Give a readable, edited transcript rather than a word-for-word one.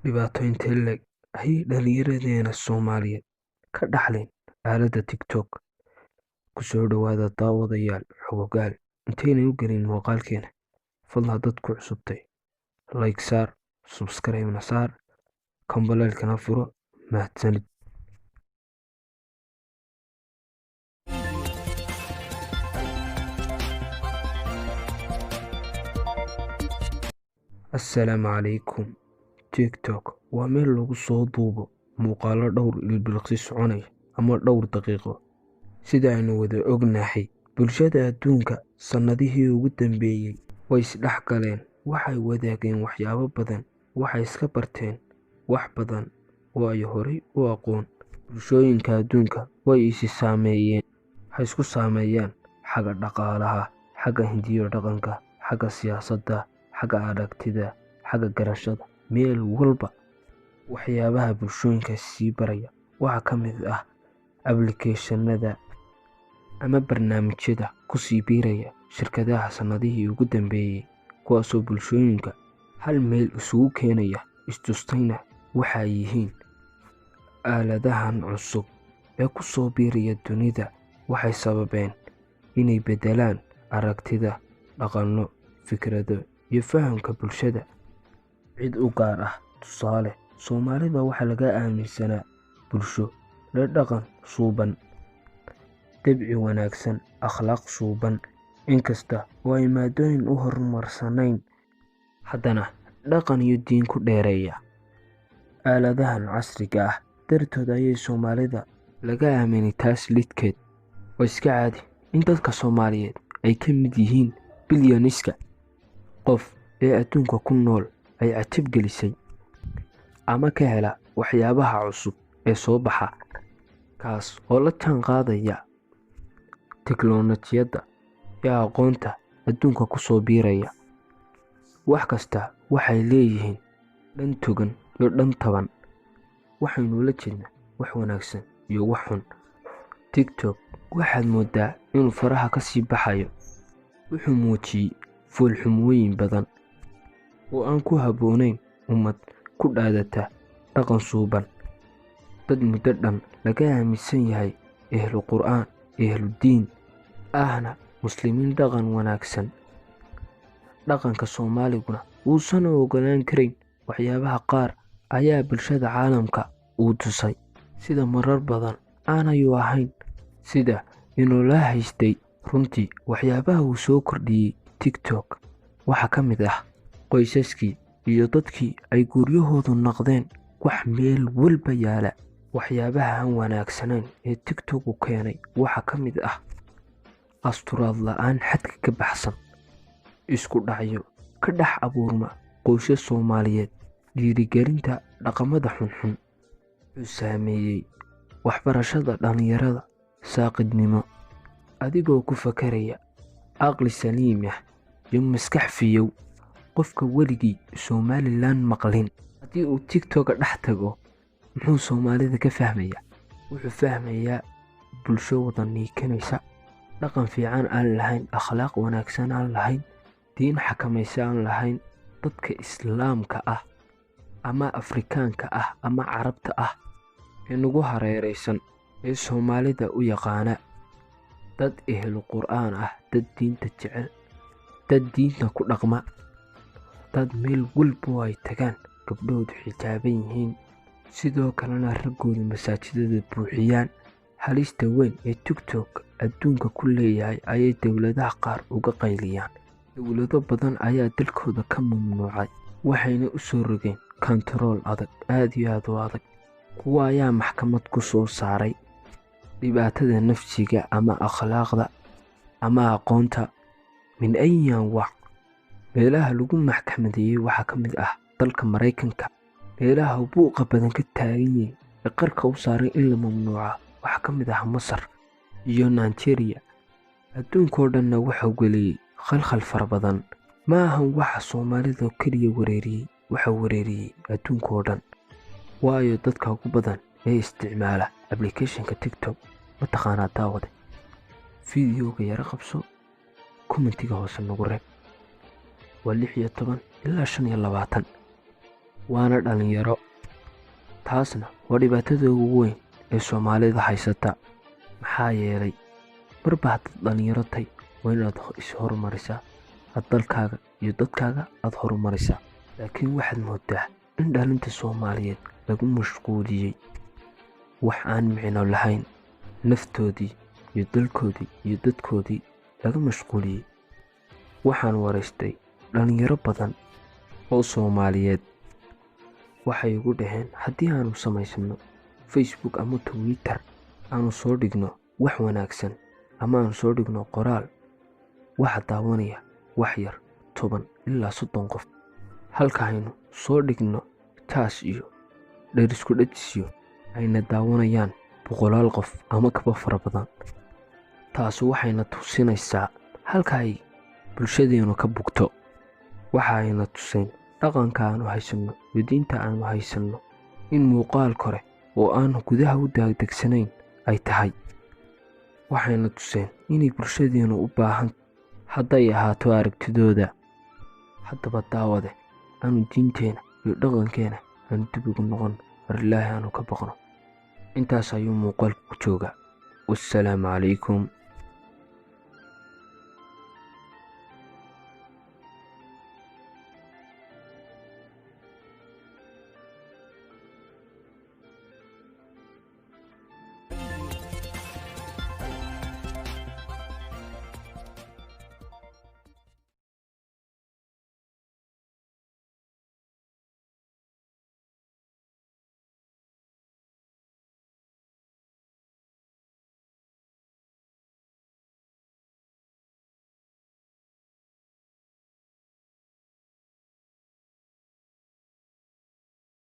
dhibaatooyinka le'eg ayay dhallinyaradeena Soomaaliyeed ka dhaxleen aaladda TikTok. Ku soo dhawaada daawadayaal xogogaal. Intaynay u gelin muuqaalkeena, fadlan dadku cusubtay like saar, subscribe na saar, kambalelkana furo. Mahadsanid. Assalaamu calaykum. TikTok waa meel lagu soo duubo muuqaallo dhowr ilbiriqsi soconaya ama dhowr daqiiqo. Sida aynu wada ognahay, bulshada adduunka sannadihii ugu dambeeyay way isdhex galeen, waxay wadaageen waxyaabo badan, waxay iska barteen wax badan oo ay horay u aqoon. Bulshooyinka adduunka way isku saameeyaan xagga dhaqaalaha, xagga hindiyo dhaqanka, xagga siyaasadda, xagga aragtida, xagga garashada. Meel walba waxyaabaha bulshooyinka sii baraya waxaa ka mid ah applicationada ama barnaamijyada ku sii biiraya shirkadaha sannadihii ugu dambeeyay, kuwaasoo bulshooyinka hal meel isugu keenaya, istustayna waxay yihiin. Aaladahan cusub ee ku soo biiraya dunida waxay sababeen inay beddelaan aragtida, dhaqanno, fikrado iyo fahamka bulshada cid u gaar ah. Tusaale, Soomaalida waxaa laga aaminsanaa bulsho leh dhaqan suuban, dabci wanaagsan, akhlaaq suuban. Inkasta oo ay maadooyin u horumarsanayn, haddana dhaqan iyo diin ku dheereeya. Aaladahan casriga ah dartood ayay Soomaalida laga aaminay taas lidkeed. Waa iska caadi in dadka Soomaaliyeed ay ka mid yihiin bilyaniska qof ee adduunka ku nool ay cajab gelisay ama ka hela waxyaabaha cusub ee soo baxa, kaas oo la jaan qaadaya tiknoolajiyadda iyo aqoonta adduunka ku soo biiraya. Wax kasta waxay leeyihiin dhan togan iyo dhan taban. Waxaynu la jeednaa wax wanaagsan iyo wax xun. TikTok waxaad moodaa inuu faraha ka sii baxayo. Wuxuu muujiyey foolxumooyin badan oo aan ku habboonayn ummad ku dhaadata dhaqan suuban. Dad muddo dhan laga aaminsan yahay ehlu qur'aan, ehlu diin ahna muslimiin dhaqan wanaagsan. Dhaqanka Soomaaliguna uusan ogolaan karayn waxyaabaha qaar ayaa bulshada caalamka uu tusay, sida marar badan aanayu ahayn sida inoola haystay. Runtii waxyaabaha uu soo kordhiyey TikTok waxaa ka mid ah qoysaskii iyo dadkii ay guryahoodu noqdeen wax meel walba yaala. Waxyaabaha aan wanaagsanayn ee TikTok u keenay waxaa ka mid ah asturaad la'aan xadka ka baxsan, isku dhacyo ka dhex abuurma qoysas Soomaaliyeed, dhiirigelinta dhaqamada xunxun. Wuxuu saameeyey waxbarashada dhallinyarada, saaqidnimo. Adigoo ku fakaraya aqli saliim ah iyo maskax fiyow, qofka weligii Somaliland maqlin haddii uu TikTok dhex tago, muxuu Soomaalida ka fahmayaa? Wuxuu fahmayaa bulsho wada niikanaysa, dhaqan fiican aan lahayn, akhlaaq wanaagsan aan lahayn, diin xakamaysa aan lahayn. Dadka Islaamka ah ama Afrikaanka ah ama Carabta ah ee nagu hareeraysan ee Soomaalida u yaqaana dad ehlu qur'aan ah, dad diinta jecel, dad diinta ku dhaqma, dad meel walba ay tagaan gabdhoodu xijaaban yihiin, sidoo kalena raggoodu masaajidada buuxiyaan. Halista weyn ee TikTok adduunka ku leeyahay ayay dowladaha qaar uga qayliyaan. Dowlado badan ayaa dalkooda ka mamnuucay, waxayna u soo rogeen kantarool adag, aad iyo aad u adag. Kuwa ayaa maxkamad ku soo saaray dhibaatada nafsiga ama akhlaaqda ama aqoonta min ayaan wac. Meelaha lagu maxkamadeeyey waxaa ka mid ah dalka Maraykanka. Meelaha buuqa badan ka taagan yihiin ee qarka u saaray in la mamnuuca waxaa ka mid ah Masar iyo Nigeria. Adduunkoo dhanna waxaa geliyey khalkhal fara badan. Ma ahan waxa Soomaalida keliya wareeriyey, waxa wareeriyey adduunkoo dhan. Waayo dadka ugu badan ee isticmaala applicationka TikTok mataqaanaa daawade. Fiidiyowga yara qabso, kommentiga hoose nagu reeb. Waa 16 ilaa 25. waana dhalinyaro. taasna waa dhibaatada ugu weyn ee Soomaalida haysata. maxaa yeelay marba haddaad dhalinyaro tahay waa inaad is-horumarisaa, aad dalkaaga iyo dadkaaga aad horumarisaa. laakiin waxaad moodaa in dhalinta Soomaaliyeed lagu mashquuliyey wax aan micno lahayn, naftoodii iyo dalkoodii iyo dadkoodii laga mashquuliyey. waxaan waraystay dhalinyaro badan oo Soomaaliyeed. waxay igu dhaheen haddii aanu samaysano Facebook ama Twitter, aanu soo dhigno wax wanaagsan ama aanu soo dhigno qoraal, waxa daawanaya wax yar 10 ilaa 30 qof, halka aynu soo dhigno taas iyo dheer isku dhajisyo ayna daawanayaan 100 qof ama kaba fara badan. taas waxayna tusinaysaa halka ay bulshadeenu ka bugto. waxayna tuseen dhaqanka aanu haysano iyo diinta aanu haysano in muuqaal kore oo aanu gudaha u daagdegsanayn ay tahay. waxayna tuseen inay bulshadeenu u baahan hadday ahaato aragtidooda. haddaba daawade, aanu diinteena iyo dhaqankeena aanu dib ugu noqon, war Ilaahay aanu ka baqno. intaas ayuu muuqaalku ku joogaa. wassalaamu calaykum.